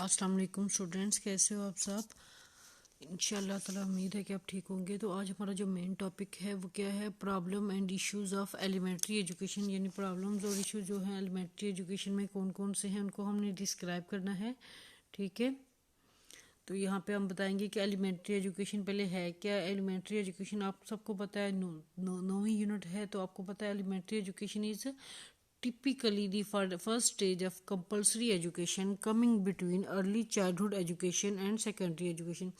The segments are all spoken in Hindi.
अस्सलाम वालेकुम स्टूडेंट्स, कैसे हो आप सब। इंशाल्लाह ताला उम्मीद है कि आप ठीक होंगे। तो आज हमारा जो मेन टॉपिक है वो क्या है, problem and issues of elementary education. यानी प्रॉब्लम्स और इश्यूज जो हैं एलिमेंट्री एजुकेशन में कौन कौन से हैं उनको हमने डिस्क्राइब करना है। ठीक है, तो यहाँ पे हम बताएंगे कि एलिमेंट्री एजुकेशन पहले है क्या। एलिमेंट्री एजुकेशन आप सबको पता है, नौवीं यूनिट है तो आपको पता है elementary education is typically the first stage of compulsory education coming between early childhood education and secondary education।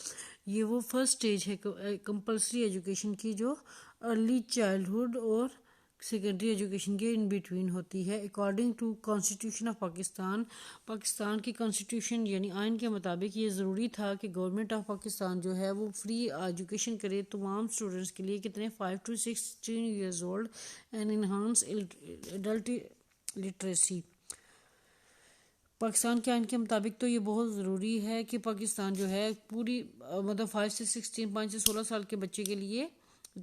ये वो फर्स्ट स्टेज है कंपलसरी एजुकेशन की जो अर्ली चाइल्डहुड और सेकेंडरी एजुकेशन के इन बिटवीन होती है। According to constitution of Pakistan, Pakistan की कॉन्स्टिट्यूशन यानी आइन के मुताबिक ये ज़रूरी था कि गवर्नमेंट ऑफ पाकिस्तान जो है वो फ्री एजुकेशन करे तमाम स्टूडेंट्स के लिए, कितने 5 to 16 years old, and enhance adult literacy. Pakistan के आइन के मुताबिक तो ये बहुत ज़रूरी है कि पाकिस्तान जो है पूरी मतलब 5 से 16, 5 से 16 साल के बच्चे के लिए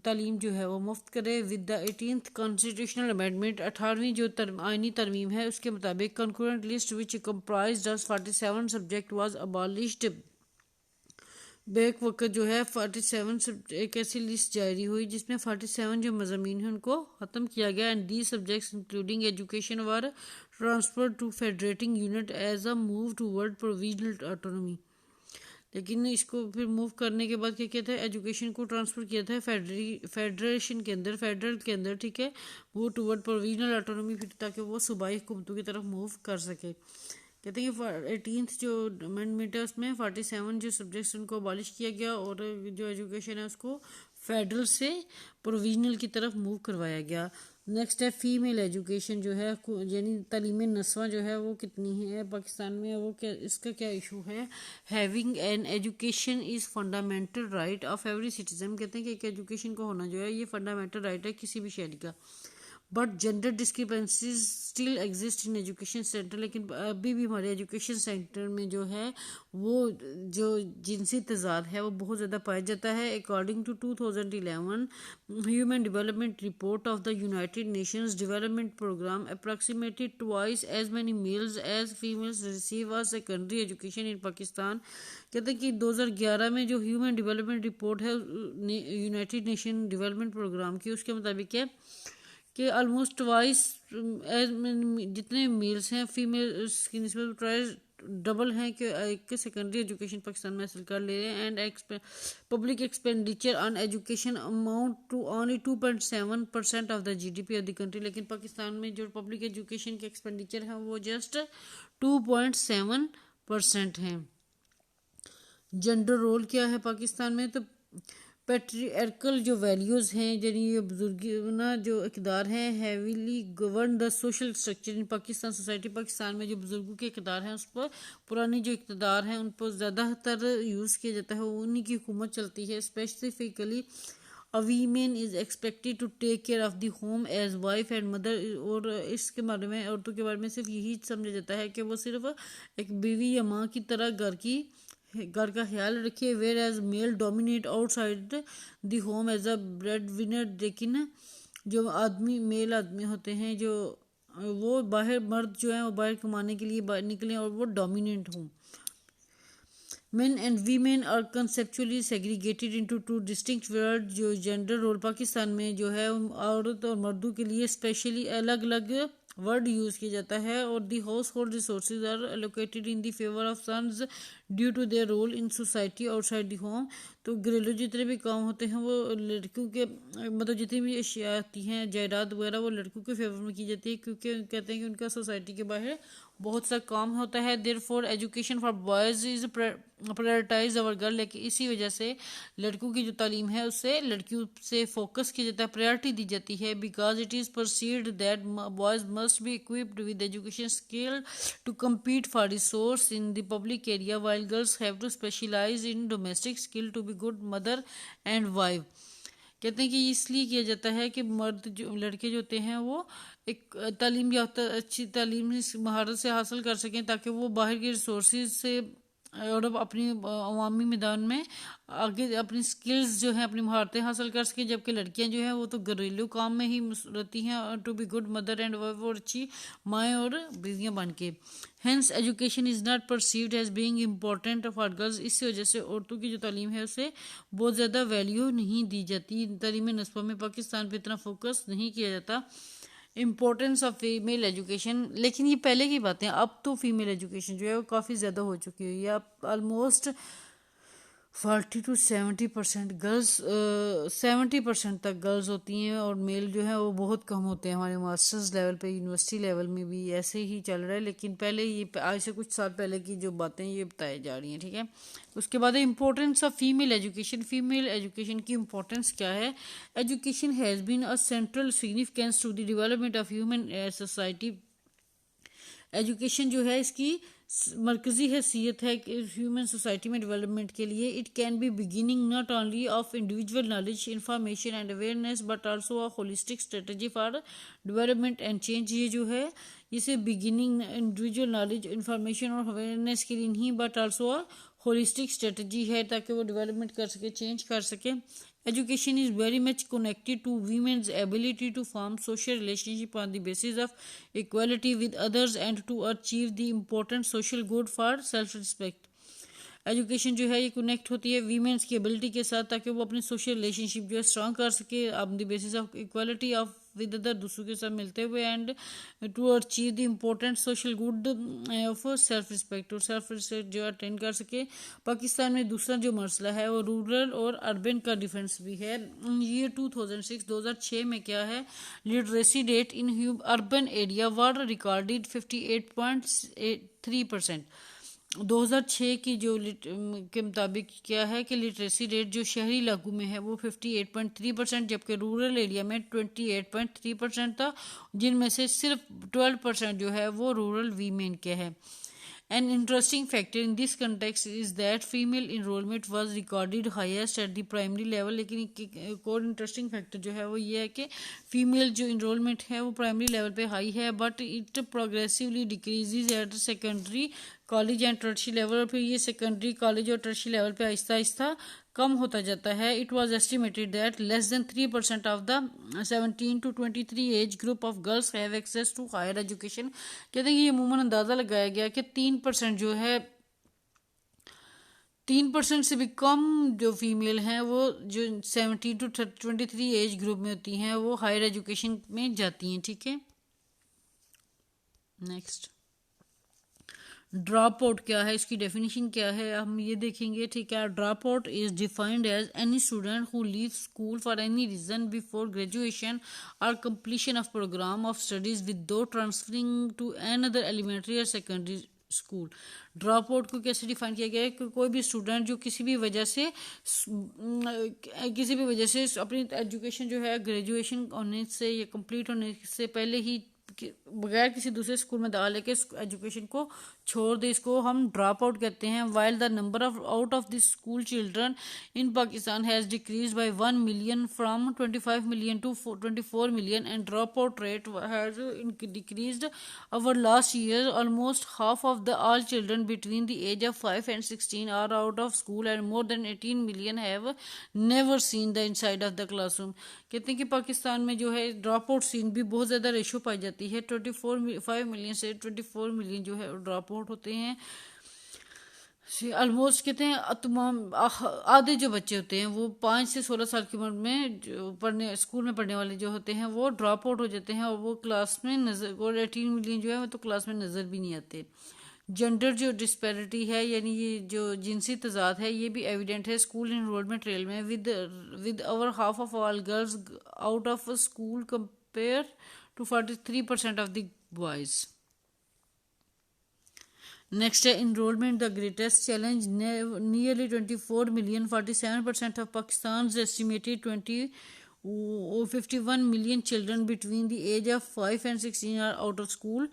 तालीम जो है वो मुफ्त करे। With the 18th constitutional amendment, 18वीं जो आइनी तरमीम है उसके मुताबिक concurrent list which comprised of 47 subject was abolished. Back वक्त जो है 47 एक ऐसी लिस्ट जारी हुई जिसमें 47 जो मज़ामीन हैं उनको ख़त्म किया गया। And the subjects including education were transfer to federating unit as a move toward provisional autonomy. लेकिन इसको फिर मूव करने के बाद क्या किया था, एजुकेशन को ट्रांसफ़र किया था फेडरेशन के अंदर, फेडरल के अंदर। ठीक है, वो टूवर्ड प्रोविजनल ऑटोनॉमी, फिर ताकि वो सूबाई हुकूमतों की तरफ मूव कर सके। कहते हैं कि 18th जो अमेंडमेंट है उसमें 47 जो सब्जेक्ट्स उनको अबॉलिश किया गया और जो एजुकेशन है उसको फेडरल से प्रोविजनल की तरफ मूव करवाया गया। नेक्स्ट है फीमेल एजुकेशन जो है, यानी तालीम नस्वां जो है वो कितनी है पाकिस्तान में, वो क्या इसका क्या इशू है। Having an education is fundamental right of every citizen. कहते हैं कि एक एजुकेशन को होना जो है ये फंडामेंटल राइट है किसी भी शहरी का। But gender discrepancies still exist in education centre. लेकिन अभी भी हमारे एजुकेशन सेंटर में जो है वो जो जिनसी तजाद है वो बहुत ज़्यादा पाया जाता है। According to 2011 human development report of the United Nations development program, approximately twice as many males as females receive a secondary education in Pakistan. कहते हैं कि 2011 में जो ह्यूमन डेवलपमेंट रिपोर्ट है यूनाइटेड नेशन डेवलपमेंट प्रोग्राम की, उसके मुताबिक है कि ऑलमोस्ट ट्वाइस जितने मेल्स हैं फीमेल्स की निस्बत ट्वाइस डबल हैं कि एक सेकेंडरी एजुकेशन पाकिस्तान में हासिल कर ले रहे हैं। And public expenditure on education amount to only 2.7% of the GDP of the country. लेकिन पाकिस्तान में जो पब्लिक एजुकेशन के एक्सपेंडिचर हैं वो जस्ट 2.7% हैं। जेंडर रोल क्या है पाकिस्तान में, तो पैट्रियार्कल जो वैल्यूज़ हैं यानी ये बुजुर्गना जो इक़दार हैं heavily govern the social structure in Pakistan society. Pakistan में जो बुजुर्गों के इक़दार हैं उस पर पुरानी जो इक़दार हैं उन पर ज़्यादातर यूज़ किया जाता है, उन्हीं की हुकूमत चलती है। Specifically a women is expected to take care of the home as wife and mother. और इसके बारे में औरतों के बारे में सिर्फ यही समझा जाता है कि वो सिर्फ एक बीवी या माँ की तरह घर का ख्याल रखिए। Whereas male dominate outside the home as a bread winner. लेकिन जो मेल आदमी होते हैं जो वो बाहर, मर्द जो हैं वो बाहर कमाने के लिए बाहर निकलें और वो डोमिनेंट हों। Men and women are conceptually segregated into two distinct worlds। जो जेंडर रोल पाकिस्तान में जो है औरत और मर्दों के लिए स्पेशली अलग अलग वर्ड यूज़ किया जाता है। और the household resources are allocated in the favour of sons due to their role in society outside the home. तो घरेलू जितने भी काम होते हैं वो लड़कियों के मतलब जितनी भी अशिया आती हैं जायदाद वगैरह वो लड़कियों के फेवर में की जाती है, क्योंकि कहते हैं कि उनका सोसाइटी के बाहर बहुत सा काम होता है। Therefore education for boys is prioritize over girl. लेकिन इसी वजह से लड़कों की जो तालीम है उससे लड़कियों से फोकस किया जाता है, प्रायोरिटी दी जाती है। Because it is perceived that boys must be equipped with education skill to compete for resource in the public area, while girls have to specialise in domestic skill to be good mother and wife. कहते हैं कि इसलिए किया जाता है कि मर्द जो लड़के जो होते हैं वो एक तालीम याफ्ता अच्छी तालीम महारत से हासिल कर सकें ताकि वो बाहर के रिसोर्सेज से और अब अपनी अवामी मैदान में आगे अपनी स्किल्स जो हैं, अपनी महारतें हासिल कर सके, जबकि लड़कियां जो हैं वो तो घरेलू काम में ही रहती हैं, to be good mother and wife, और अच्छी माएँ और बीवियां बन के। Hence education is not perceived as being important for girls. इसी वजह से औरतों की जो तालीम है उसे बहुत ज़्यादा वैल्यू नहीं दी जाती। तालीम नस्बा में पाकिस्तान पर इतना फोकस नहीं किया जाता। इम्पोर्टेंस ऑफ फीमेल एजुकेशन, लेकिन ये पहले की बातें, अब तो फीमेल एजुकेशन जो है वो काफ़ी ज़्यादा हो चुकी है। या ऑलमोस्ट 40 to 70% गर्ल्स, 70% तक गर्ल्स होती हैं और मेल जो है वो बहुत कम होते हैं। हमारे मास्टर्स लेवल पे, यूनिवर्सिटी लेवल में भी ऐसे ही चल रहा है, लेकिन पहले ये आज से कुछ साल पहले की जो बातें ये बताई जा रही हैं, ठीक है। उसके बाद importance of female education. Female education की इम्पोर्टेंस क्या है? Education has been a central significance to the development of human society. Education जो है इसकी मरकजी हैसियत है कि ह्यूमन सोसाइटी में डेवलपमेंट के लिए। It can be beginning not only of individual knowledge, information and awareness, but also a holistic strategy for development and change. ये जो है इसे बिगिनिंग इंडिविजुअल नॉलेज, इंफॉर्मेशन और अवेयरनेस के लिए नहीं, but also a holistic strategy है ताकि वो डेवलपमेंट कर सके, चेंज कर सके। Education is very much connected to women's ability to form social relationship on the basis of equality with others and to achieve the important social good for self-respect. Education जो है ये कनेक्ट होती है वीमेंस की एबिलिटी के साथ ताकि वो अपनी सोशल रिलेशनशिप जो है स्ट्रॉन्ग कर सके on the basis of equality of with other, दूसरों के साथ मिलते हुए, and to achieve the important social good of self respect, और सेल्फ रिस्पेक्ट जो अटेन कर सके। पाकिस्तान में दूसरा जो मसला है वो रूरल और अर्बन का डिफरेंस भी है। ये 2006 में क्या है, literacy rate in urban area were recorded 58.3%। 2006 की जो के मुताबिक क्या है कि लिटरेसी रेट जो शहरी इलाकों में है वो 58.3%, जबकि रूरल एरिया में 28.3% था, जिनमें से सिर्फ 12% जो है वो रूरल वीमेन के है। An interesting factor in this context is that female enrollment was recorded highest at the primary level। लेकिन एक और इंटरेस्टिंग फैक्टर जो है वो ये है कि फीमेल जो इनरोलमेंट है वो प्राइमरी लेवल पे हाई है, but it progressively decreases at secondary, college and tertiary level. और फिर ये सेकेंडरी, कॉलेज और टर्शियरी लेवल पे आहिस्ता आहिस्ता कम होता जाता है। It was estimated that less than 3% of the 17 to 23 age group of girls have access to higher education. कहते हैं कि ये अमूमन अंदाज़ा लगाया गया कि 3% जो है, 3% से भी कम जो फीमेल हैं वो जो 17 to 23 एज ग्रुप में होती हैं वो हायर एजुकेशन में जाती हैं, ठीक है। नेक्स्ट, ड्रॉप आउट क्या है, इसकी डेफिनेशन क्या है, हम ये देखेंगे, ठीक है। Drop out is defined as any student who leave school for any reason before graduation और completion of program of studies without transferring to another elementary और सेकेंडरी स्कूल। ड्रॉप आउट को कैसे डिफाइन किया गया है कि कोई भी स्टूडेंट जो किसी भी वजह से अपनी एजुकेशन जो है ग्रेजुएशन होने से या कंप्लीट होने से पहले ही बगैर किसी दूसरे स्कूल में दाखिले के एजुकेशन को छोड़ दे, इसको हम ड्रॉप आउट कहते हैं। While the number of out of the school children in Pakistan has decrease by 1 million from 25 million to 24 million and drop out rate has decreased over last year. Almost half of the all children between the age of 5 and 16 are out of school and more than 18 million have never seen the inside of the classroom. कहते हैं कि पाकिस्तान में जो है ड्रॉप आउट सीन भी बहुत ज़्यादा रेशो पाई जाती है। 5 million से 24 million जो है ड्रॉप आउट होते हैं। ऑलमोस्ट कहते हैं तमाम आधे जो बच्चे होते हैं वो 5 से 16 साल की उम्र में जो स्कूल में पढ़ने वाले जो होते हैं वो ड्रॉप आउट हो जाते हैं और वो क्लास में नजर, और 18 million जो है वो तो क्लास में नज़र भी नहीं आते। जेंडर जो डिस्पैरिटी है, यानी ये जो जिनसी तजाद है, ये भी एविडेंट है स्कूल इनरोलमेंट रेल में। With over half of all girls out of school compare to 43% of the boys. Next, enrollment, the greatest challenge. Nearly 24 million, 47% of Pakistan's estimated 51 million children between the age of 5 and 16 are out of school.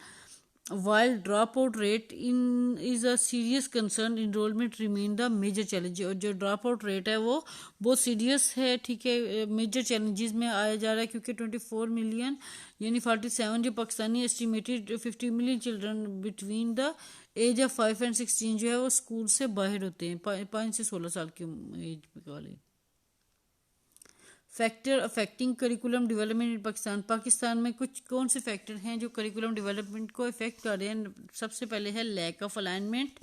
while dropout rate in is a serious concern, enrollment remain the major challenge। और जो dropout rate है वो बहुत सीरियस है, ठीक है, मेजर चैलेंजेस में आया जा रहा है, क्योंकि 24 मिलियन यानी 47 जो Pakistani estimated 50 million children between the age of 5 and 16 जो है वो स्कूल से बाहर होते हैं, 5 से 16 साल की एज वाले। Factor affecting curriculum development in Pakistan, Pakistan में कुछ कौन से फैक्टर हैं जो करिकुलम डेवलपमेंट को इफेक्ट कर रहे हैं। सबसे पहले है lack of alignment,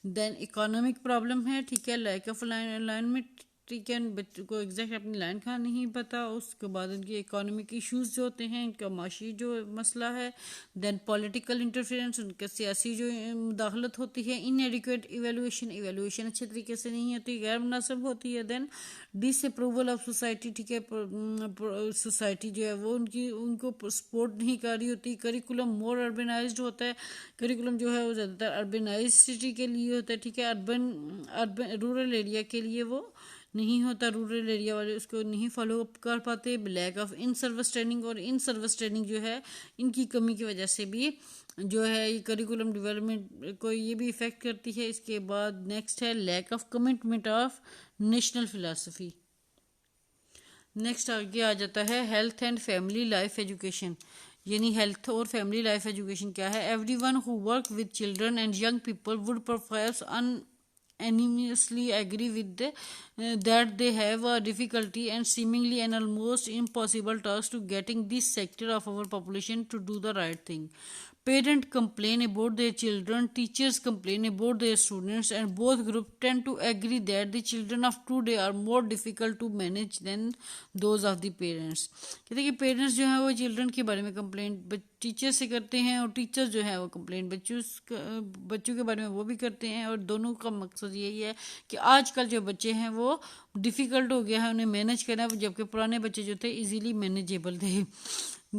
then economic problem है, ठीक है, लैक ऑफ अलाइनमेंट, ठीक है, बच्चों को एग्जैक्ट अपनी लाइन का नहीं पता। उसके बाद उनकी इकोनॉमिक इश्यूज जो होते हैं, इनका माशी जो मसला है, देन पॉलिटिकल इंटरफेरेंस, उनका सियासी जो मुदाखलत होती है, इनएडिक्वेट इवेलुएशन अच्छे तरीके से नहीं होती, गैर मुनासिब होती है, देन डिसअप्रूवल ऑफ सोसाइटी, ठीक है, सोसाइटी जो है वो उनको सपोर्ट नहीं कर रही होती। करिकुलम मोर अर्बनाइज्ड होता है, करिकुलम जो है वो ज़्यादातर अर्बनाइज सिटी के लिए होता है, ठीक है, अर्बन रूरल एरिया के लिए वो नहीं होता, रूरल एरिया वाले उसको नहीं फॉलो अप कर पाते। Lack of in service training, और इन सर्विस ट्रेनिंग जो है इनकी कमी की वजह से भी जो है ये करिकुलम डेवलपमेंट को ये भी इफ़ेक्ट करती है। इसके बाद नेक्स्ट है lack of commitment of national philosophy. Next आगे आ जाता है health and family life education, यानी हेल्थ और फैमिली लाइफ एजुकेशन क्या है। Everyone who work with children and young people would perhaps unanimously agree with that they have a difficulty and seemingly an almost impossible task to getting this sector of our population to do the right thing. Parents complain about their children, teachers complain about their students, and both groups tend to agree that the children of today are more difficult to manage than those of the parents. कहते हैं कि पेरेंट्स जो हैं वो चिल्ड्रन के बारे में कंप्लेंट टीचर से करते हैं, और टीचर जो है वो कंप्लेंट बच्चों के बारे में वो भी करते हैं, और दोनों का मकसद यही है कि आजकल जो बच्चे हैं वो डिफ़िकल्ट हो गया है उन्हें मैनेज करना, जबकि पुराने बच्चे जो थे इजीली मैनेजेबल थे।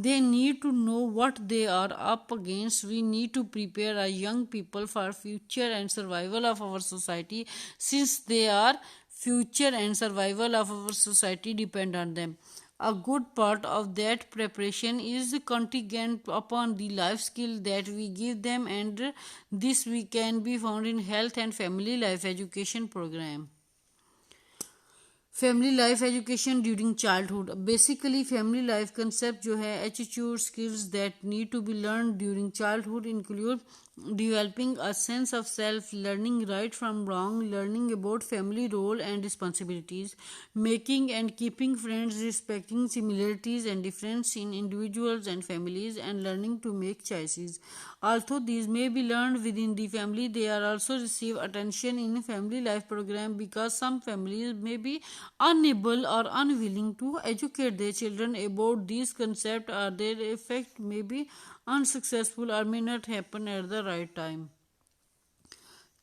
They need to know what they are up against. We need to prepare our young people for future and survival of our society, since they are future and survival of our society depend on them. A good part of that preparation is contingent upon the life skill that we give them, and this we can be found in health and family life education program. Family life education during childhood, basically family life concept जो है attitude skills that need to be learn during childhood include developing a sense of self, learning right from wrong, learning about family role and responsibilities, making and keeping friends, respecting similarities and difference in individuals and families, and learning to make choices. Although these may be learned within the family, they are also receive attention in family life program, because some families may be unable or unwilling to educate their children about these concepts, or their effect may be unsuccessful or may not happen at the right time.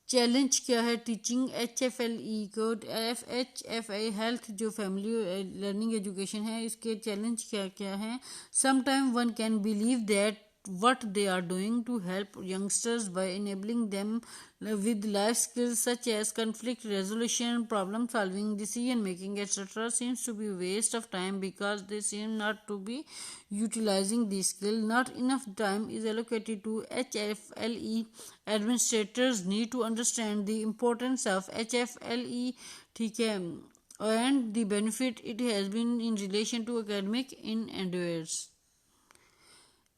Challenge क्या है टीचिंग HFLE को, FHFA हेल्थ जो फैमिली लर्निंग एजुकेशन है, इसके चैलेंज क्या क्या हैं। Sometime one can believe that what they are doing to help youngsters by enabling them with life skills such as conflict resolution, problem solving, decision making, etc. seems to be a waste of time, because they seem not to be utilizing these skills. Not enough time is allocated to HFLE. Administrators need to understand the importance of HFLE, ठीक है, and the benefit it has been in relation to academic endeavors.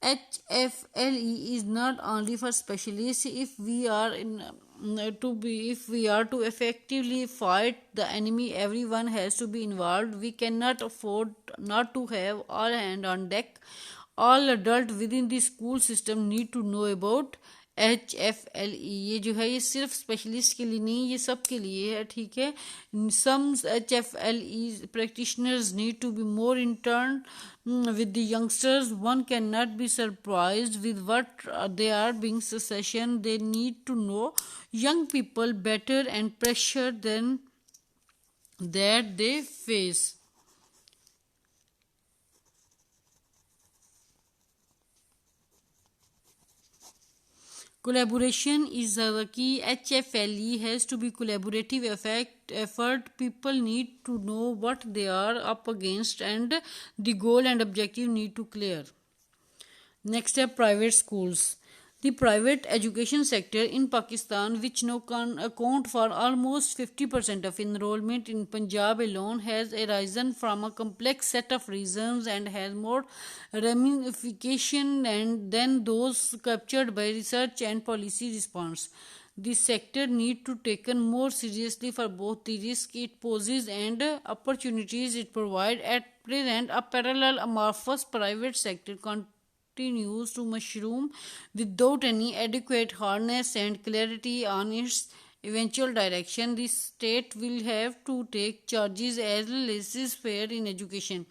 HFLE is not only for specialists. If we are to effectively fight the enemy, everyone has to be involved. We cannot afford not to have all hand on deck. All adults within the school system need to know about HFLE. ये जो है ये सिर्फ स्पेशलिस्ट के लिए नहीं, ये सब के लिए है, ठीक है। Some HFLE practitioners need to be more in turn with the youngsters. One cannot be surprised with what they are being succession. They need to know young people better and pressure than that they face. Collaboration is the key. HFLE has to be collaborative effort. People need to know what they are up against, and the goal and objective need to clear. Next step, private schools. The private education sector in Pakistan, which now can account for almost 50% of enrollment in Punjab alone, has arisen from a complex set of reasons and has more ramification than those captured by research and policy response. This sector need to taken more seriously for both the risk it poses and opportunities it provides. At present, a parallel amorphous private sector continues to mushroom without any adequate harness and clarity on its eventual direction. The state will have to take charges as laissez-faire in education.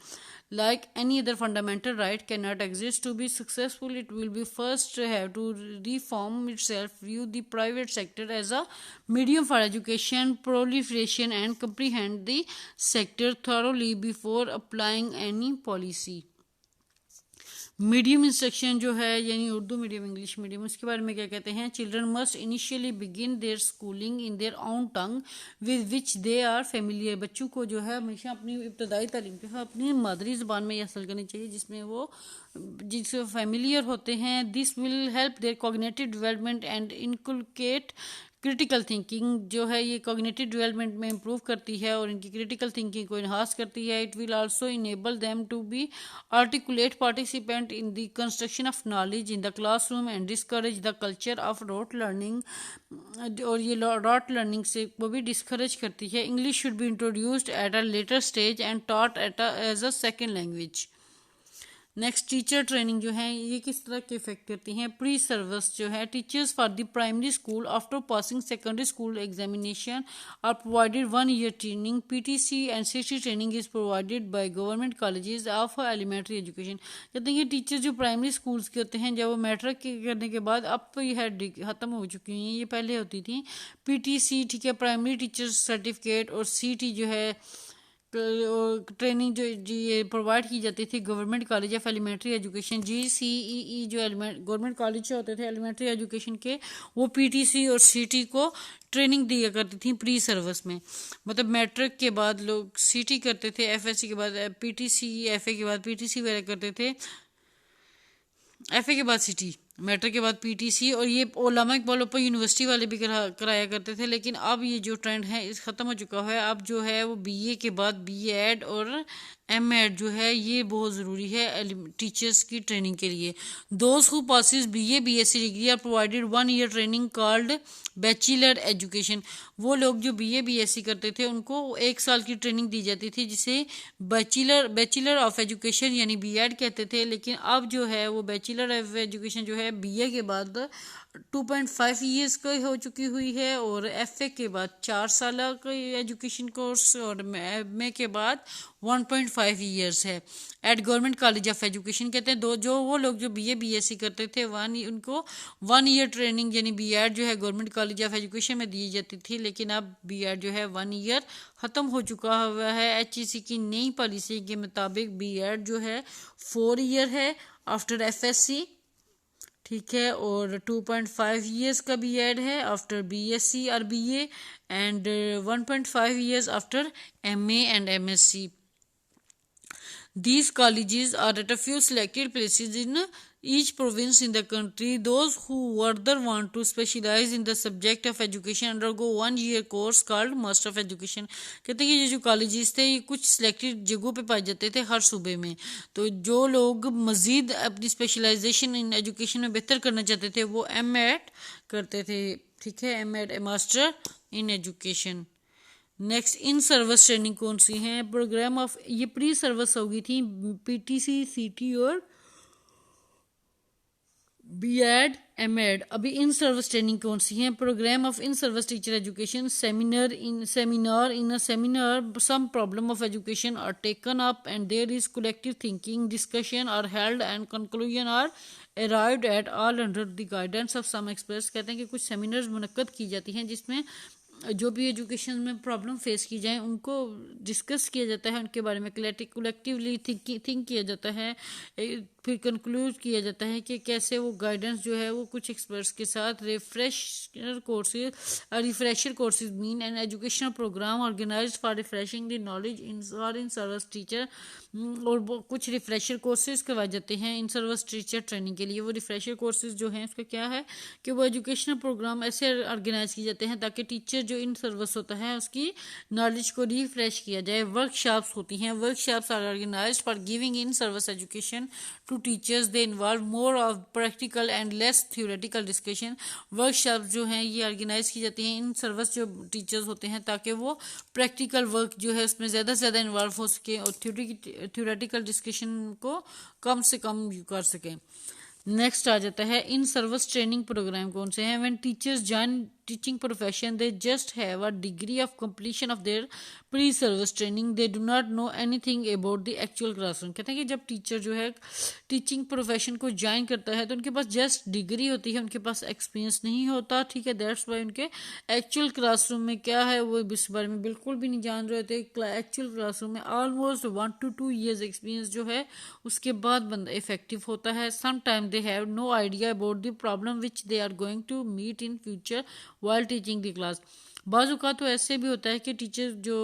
Like any other fundamental right cannot exist. To be successful, it will be first have to reform itself, view the private sector as a medium for education proliferation and comprehend the sector thoroughly before applying any policy. Medium instruction जो है यानी उर्दू मीडियम इंग्लिश मीडियम, उसके बारे में क्या कहते हैं? Children must initially begin their schooling in their own tongue with which they are familiar. बच्चों को जो है हमेशा अपनी इब्तदाई तालीम जो है अपनी मादरी ज़बान में हासिल करनी चाहिए जिसमें वो जिससे फेमिलियर होते हैं। This will help their cognitive development and inculcate critical thinking जो है ये कॉग्निटिव डेवलपमेंट में इम्प्रूव करती है और इनकी क्रिटिकल थिंकिंग को इन्हांस करती है। It will also enable them to be articulate participant in the construction of knowledge in the classroom and discourage the culture of rote learning. और ये रोट लर्निंग से वो भी डिस्करेज करती है। English should be introduced at a later stage and taught as a second language. Next, teacher training जो है ये किस तरह के इफेक्ट करती हैं? प्री सर्विस जो है teachers for the primary school after passing secondary school examination are provided 1 year training. PTC and CT training is provided by government colleges of elementary education. कहते हैं ये टीचर जो प्राइमरी स्कूल्स के होते हैं जब वो मैट्रिक करने के बाद अब तो ये खत्म हो चुकी हैं, ये पहले होती थी पीटीसी, ठीक है, प्राइमरी टीचर सर्टिफिकेट, और सीटी जो है ट्रेनिंग जो ये प्रोवाइड की जाती थी government college of elementary education. GCEE जो गवर्नमेंट कॉलेज होते थे एलिमेंट्री एजुकेशन के, वो पीटीसी और सीटी को ट्रेनिंग दिया करती थी प्री सर्विस में। मतलब मैट्रिक के बाद लोग सीटी करते थे, एफएससी के बाद पीटीसी, एफए के बाद पीटीसी वगैरह करते थे, एफए के बाद सीटी, मैट्रिक के बाद पीटीसी, और ये उलमा इकबाल ओपन यूनिवर्सिटी वाले भी कराया करते थे। लेकिन अब ये जो ट्रेंड है इस ख़त्म हो चुका है। अब जो है वो बीए के बाद बीएड और एमएड जो है ये बहुत ज़रूरी है टीचर्स की ट्रेनिंग के लिए। Those who passes BA BSc degree are provided 1 year training called bachelor education. वो लोग जो बीए बीएससी करते थे उनको 1 साल की ट्रेनिंग दी जाती थी जिसे बैचलर ऑफ एजुकेशन यानी बीएड कहते थे। लेकिन अब जो है वो बैचलर ऑफ एजुकेशन जो है बीए के बाद 2.5 years का हो चुकी हुई है, और एफए के बाद 4 साल का एजुकेशन कोर्स, और एमए के बाद 1.5 years है। Eight government college of education कहते हैं वो लोग जो बीए बीएससी करते थे उनको 1 year ट्रेनिंग यानी बीएड जो है गवर्नमेंट कॉलेज ऑफ एजुकेशन में दी जाती थी। लेकिन अब बीएड जो है 1 year ख़त्म हो चुका हुआ है। HEC की नई पॉलिसी के मुताबिक बीएड जो है 4 year है आफ्टर एफएससी, ठीक है, और 2.5 years का बीएड है आफ्टर बीएससी और BA, and 1.5 years after MA and MSc. These colleges are at a few selected places in each province in the country. Those who further want to specialize in the subject of education undergo 1 year course called Master of Education. कहते हैं कि ये जो कॉलेजेस थे ये कुछ सिलेक्टेड जगहों पे पाए जाते थे हर सूबे में। तो जो लोग मजीद अपनी स्पेशलाइजेशन इन एजुकेशन में बेहतर करना चाहते थे वो एमएड करते थे, ठीक है, MEd master in education. Next, in service training कौन सी हैं? प्रोग्राम ऑफ, ये प्री सर्विस होगी थी पीटीसी सीटी और बीएड एमएड। अभी इन सर्विस ट्रेनिंग कौन सी हैं? Program of in service teacher education, seminar in a seminar some problem of education are taken up and there is collective thinking, discussion are held and conclusion are arrived at all under the guidance of some experts. कहते हैं कि कुछ सेमिनार्स मुनक्कद की जाती हैं जिसमें जो भी एजुकेशन में प्रॉब्लम फेस की जाए उनको डिस्कस किया जाता है, उनके बारे में कलेक्टिवली थिंक किया जाता है। फिर कंक्लूड किया जाता है कि कैसे वो गाइडेंस जो है वो कुछ एक्सपर्ट्स के साथ refresher courses mean an educational program organised for refreshing the knowledge in service teacher, और वो कुछ रिफ्रेशर कोर्सेज करवाए जाते हैं इन सर्विस टीचर ट्रेनिंग के लिए। वो रिफ्रेशर कोर्सेज जो हैं उसका क्या है कि वो एजुकेशनल प्रोग्राम ऐसे ऑर्गेनाइज किए जाते हैं ताकि टीचर जो इन सर्विस होता है उसकी नॉलेज को रिफ्रेश किया जाए। वर्कशॉप्स होती हैं, workshops are organised for giving in service education to teachers, they involve more of practical and less theoretical discussion. Workshop जो हैं ये ऑर्गेनाइज की जाती हैं इन सर्विस जो टीचर्स होते हैं ताकि वो प्रैक्टिकल वर्क जो है उसमें ज़्यादा से ज़्यादा इन्वॉल्व हो सके और थ्योरेटिकल डिस्कशन को कम से कम कर सकें। नेक्स्ट आ जाता है इन सर्विस ट्रेनिंग प्रोग्राम कौन से हैं। When teachers join teaching profession they just have a degree of completion of their pre service training, they do not know anything about the actual classroom. कहते हैं कि जब टीचर जो है टीचिंग प्रोफेशन को ज्वाइन करता है तो उनके पास जस्ट डिग्री होती है, उनके पास एक्सपीरियंस नहीं होता, ठीक है। दैट्स वाई उनके एक्चुअल क्लासरूम में क्या है वो इस बारे में बिल्कुल भी नहीं जान रहे थे। एक्चुअल क्लासरूम में ऑलमोस्ट 1 to 2 years एक्सपीरियंस जो है उसके बाद बंदा इफेक्टिव होता है। Some time they have no idea about the problem which they are going to meet in future while teaching the class. बाज़ औक़ात तो ऐसे भी होता है कि टीचर जो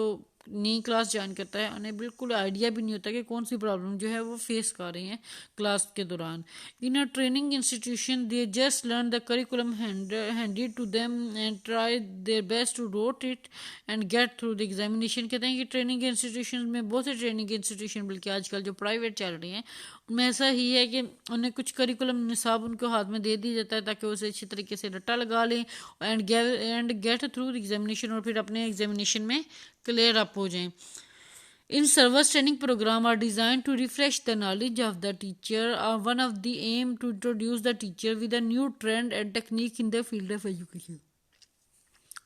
नई क्लास ज्वाइन करता है उन्हें बिल्कुल आइडिया भी नहीं होता कि कौन सी प्रॉब्लम जो है वो फेस कर रही हैं क्लास के दौरान। In a training institution they just learn the curriculum handed to them and try their best to rote it and get through the examination. कहते हैं कि ट्रेनिंग इंस्टीट्यूशन में, बहुत से ट्रेनिंग इंस्टीट्यूशन बल्कि आजकल जो प्राइवेट चल रही हैं उनमें ऐसा ही है कि उन्हें कुछ करिकुलम निसाब उनको हाथ में दे दिया जाता है ताकि उसे अच्छी तरीके से रट्टा लगा लें एंड गेट थ्रू एग्जामिनेशन, और फिर अपने एग्जामिनेशन में क्लियर अप हो जाएं। In service training program are designed to refresh the knowledge of the teacher. One of the aim to introduce the teacher with a new trend and technique in the field of education.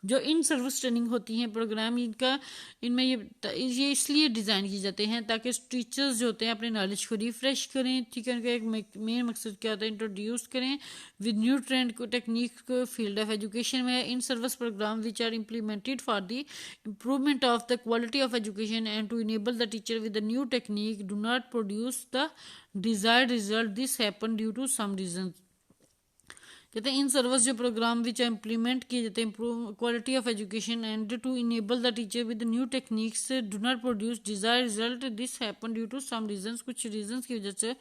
जो इन सर्विस ट्रेनिंग होती हैं प्रोग्राम इनमें ये इसलिए डिज़ाइन किए जाते हैं ताकि टीचर्स जो होते हैं अपने नॉलेज को रिफ्रेश करें, ठीक है। उनका एक मेन मकसद क्या होता है, इंट्रोड्यूस करें विद न्यू ट्रेंड को टेक्निक को फील्ड ऑफ एजुकेशन में। In service program which are implemented for the improvement of the quality of education and to enable the teacher with the new technique do not produce the desired result, this happen due to some reason. कहते हैं इन सर्विस जो प्रोग्राम विच इम्प्लीमेंट किए जाते हैं improve quality of education and to enable the teacher with new techniques do not produce desire result, this happen due to some reasons. कुछ रीजंस की वजह से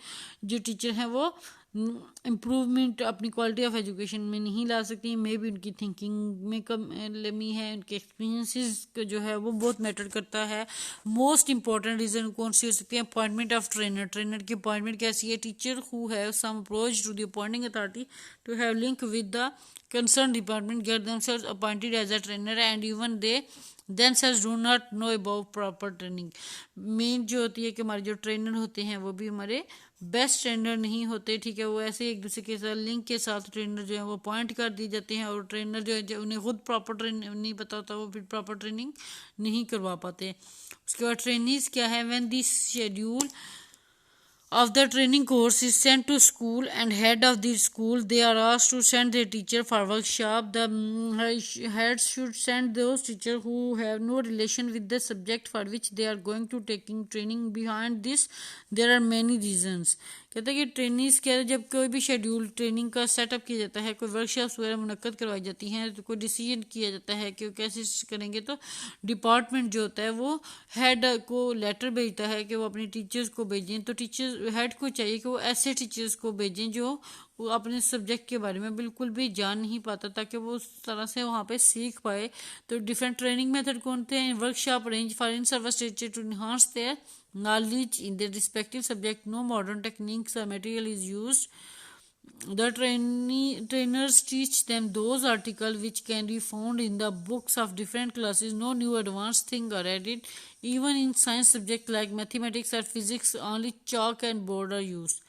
जो टीचर हैं वो इम्प्रूवमेंट अपनी क्वालिटी ऑफ एजुकेशन में नहीं ला सकती। मे भी उनकी थिंकिंग में कमी है, उनके एक्सपीरियंसेस जो है वो बहुत मैटर करता है। मोस्ट इंपॉर्टेंट रीज़न कौन सी हो सकती है, अपॉइंटमेंट ऑफ ट्रेनर। ट्रेनर की अपॉइंटमेंट कैसी है, teacher who have some approach to the appointing authority to have link with the concern department get themselves appointed as a trainer and even they themselves do not know about proper training. Main जो होती है कि हमारे जो ट्रेनर होते हैं वो भी हमारे बेस्ट ट्रेनर नहीं होते, ठीक है। वो ऐसे एक दूसरे के साथ लिंक के साथ ट्रेनर जो है वो अपॉइंट कर दिए जाते हैं और ट्रेनर जो है उन्हें खुद प्रॉपर ट्रेनिंग नहीं पता होता, वो फिर प्रॉपर ट्रेनिंग नहीं करवा पाते। उसके बाद ट्रेनिंग्स क्या है, when this schedule of the training course is sent to school and head of the school they are asked to send their teacher for workshop. The heads should send those teachers who have no relation with the subject for which they are going to taking training. Behind this there are many reasons. कहते हैं कि ट्रेनिंग्स क्या है, जब कोई भी शेड्यूल ट्रेनिंग का सेटअप किया जाता है, कोई वर्कशॉप्स वगैरह मुनक्कद करवाई जाती हैं, तो कोई डिसीजन किया जाता है कि वो कैसे करेंगे, तो डिपार्टमेंट जो होता है वो हेड को लेटर भेजता है कि वो अपने टीचर्स को भेजें। तो टीचर्स हेड को चाहिए कि वो ऐसे टीचर्स को भेजें जो वो अपने सब्जेक्ट के बारे में बिल्कुल भी जान नहीं पाता, ताकि वो उस तरह से वहाँ पे सीख पाए। तो डिफरेंट ट्रेनिंग मेथड कौन थे, workshop arrange for in service teacher to enhance their knowledge in their respective subject. No modern techniques or material is used. The trainers teach them those articles which can be found in the books of different classes. No new advanced thing are added. Even in science subjects like mathematics or physics, only chalk and board are used.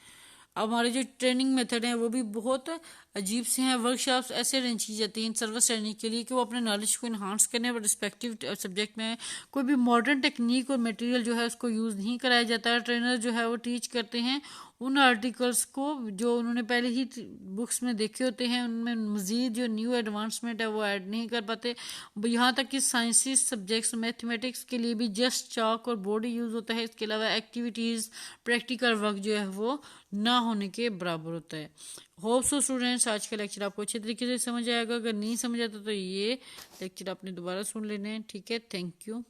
अब हमारे जो ट्रेनिंग मेथड हैं वो भी बहुत अजीब से हैं। वर्कशॉप्स ऐसे अरेंज की जाती हैं इन सर्विस ट्रेनिंग के लिए कि वो अपने नॉलेज को इन्हांस करने और रिस्पेक्टिव सब्जेक्ट में कोई भी मॉडर्न टेक्निक और मटेरियल जो है उसको यूज़ नहीं कराया जाता है। ट्रेनर जो है वो टीच करते हैं उन आर्टिकल्स को जो उन्होंने पहले ही बुक्स में देखे होते हैं उनमें मज़ीद जो न्यू एडवांसमेंट है वो ऐड नहीं कर पाते। यहाँ तक कि साइंसिस सब्जेक्ट्स मैथमेटिक्स के लिए भी जस्ट चाक और बोर्ड यूज़ होता है। इसके अलावा एक्टिविटीज़ प्रैक्टिकल वर्क जो है वो ना होने के बराबर होता है। होप सो स्टूडेंट्स आज का लेक्चर आपको अच्छे तरीके से समझ आएगा। अगर नहीं समझ आता तो ये लेक्चर आपने दोबारा सुन लेने हैं। ठीक है, थैंक यू।